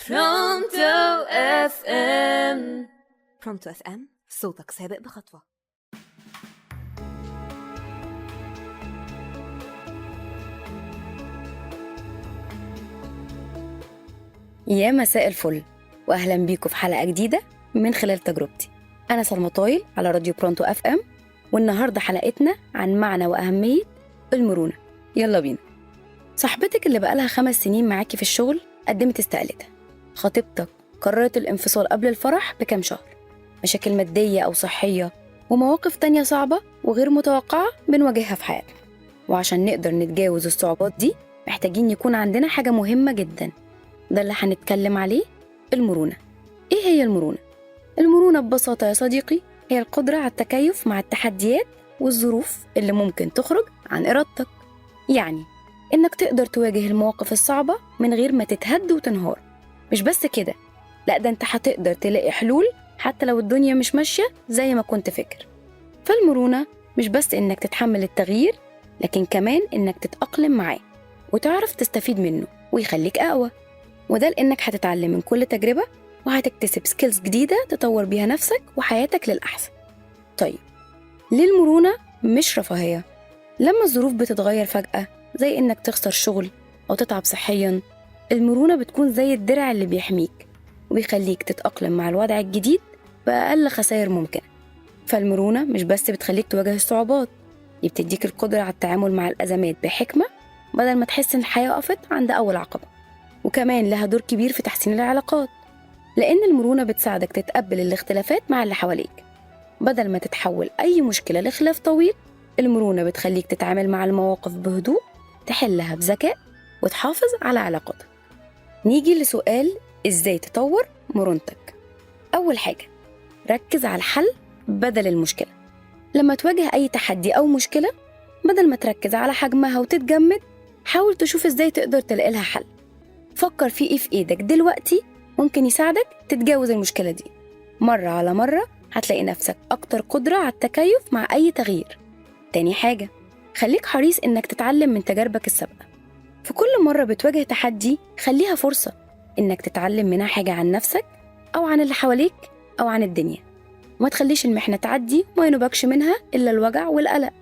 برونتو اف ام. برونتو اف ام، صوتك سابق بخطوة. يا مساء الفل، واهلا بيكم في حلقة جديدة من خلال تجربتي. انا سلمى طايل على راديو برونتو اف ام، والنهارده حلقتنا عن معنى واهمية المرونة. يلا بينا. صاحبتك اللي بقالها 5 سنين معاكي في الشغل قدمت استقالتها، خطيبتك قررت الانفصال قبل الفرح بكام شهر، مشاكل مادية أو صحية ومواقف تانية صعبة وغير متوقعة بنواجهها في حياتنا. وعشان نقدر نتجاوز الصعوبات دي محتاجين يكون عندنا حاجة مهمة جدا، ده اللي هنتكلم عليه، المرونة. إيه هي المرونة؟ المرونة ببساطة يا صديقي هي القدرة على التكيف مع التحديات والظروف اللي ممكن تخرج عن إرادتك. يعني إنك تقدر تواجه المواقف الصعبة من غير ما تتهد وتنهار. مش بس كده، لأ، ده أنت هتقدر تلاقي حلول حتى لو الدنيا مش ماشية زي ما كنت فاكر. فالمرونة مش بس إنك تتحمل التغيير، لكن كمان إنك تتأقلم معاه وتعرف تستفيد منه ويخليك أقوى. وده لأنك هتتعلم من كل تجربة وهتكتسب سكيلز جديدة تطور بيها نفسك وحياتك للأحسن. طيب، ليه المرونة مش رفاهية؟ لما الظروف بتتغير فجأة زي إنك تخسر شغل أو تتعب صحياً، المرونة بتكون زي الدرع اللي بيحميك وبيخليك تتأقلم مع الوضع الجديد بأقل خسائر ممكنة. فالمرونة مش بس بتخليك تواجه الصعوبات، دي بتديك القدرة على التعامل مع الأزمات بحكمة بدل ما تحس إن الحياة وقفت عند أول عقبة. وكمان لها دور كبير في تحسين العلاقات، لأن المرونة بتساعدك تتقبل الاختلافات مع اللي حواليك بدل ما تتحول أي مشكلة لخلاف طويل. المرونة بتخليك تتعامل مع المواقف بهدوء، تحلها بذكاء وتحافظ على علاقاتك. نيجي لسؤال، إزاي تطور مرونتك؟ أول حاجة، ركز على الحل بدل المشكلة. لما تواجه أي تحدي أو مشكلة، بدل ما تركز على حجمها وتتجمد، حاول تشوف إزاي تقدر تلاقي لها حل. فكر في إيه في إيدك دلوقتي ممكن يساعدك تتجاوز المشكلة دي. مرة على مرة هتلاقي نفسك أكتر قدرة على التكيف مع أي تغيير. تاني حاجة، خليك حريص إنك تتعلم من تجاربك السابقة. في كل مرة بتواجه تحدي خليها فرصة إنك تتعلم منها حاجة عن نفسك أو عن اللي حواليك أو عن الدنيا. وما تخليش المحنة تعدي وما ينبكش منها إلا الوجع والقلق.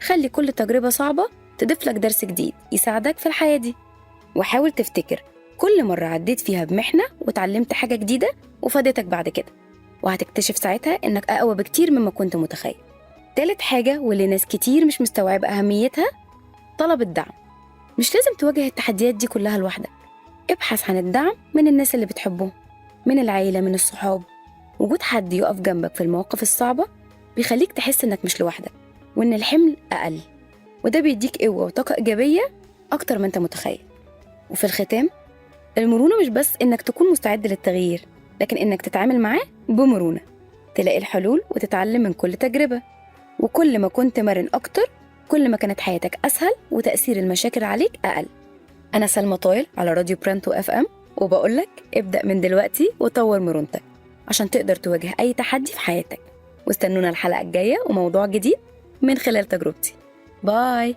خلي كل تجربة صعبة تضيف لك درس جديد يساعدك في الحياة دي. وحاول تفتكر كل مرة عديت فيها بمحنة وتعلمت حاجة جديدة وفادتك بعد كده، وهتكتشف ساعتها إنك أقوى بكتير مما كنت متخيل. تالت حاجة واللي ناس كتير مش مستوعبة أهميتها، طلب الدعم. مش لازم تواجه التحديات دي كلها لوحدك، ابحث عن الدعم من الناس اللي بتحبهم، من العيلة، من الصحاب. وجود حد يقف جنبك في المواقف الصعبة بيخليك تحس إنك مش لوحدك وإن الحمل أقل، وده بيديك قوة وطاقة إيجابية أكتر ما أنت متخيل. وفي الختام، المرونة مش بس إنك تكون مستعد للتغيير، لكن إنك تتعامل معاه بمرونة، تلاقي الحلول وتتعلم من كل تجربة. وكل ما كنت مرن أكتر، كل ما كانت حياتك أسهل وتأثير المشاكل عليك أقل. أنا سلمى طايل على راديو برونتو اف ام، وبقولك ابدأ من دلوقتي وطور مرونتك عشان تقدر تواجه أي تحدي في حياتك. واستنونا الحلقة الجاية وموضوع جديد من خلال تجربتي. باي.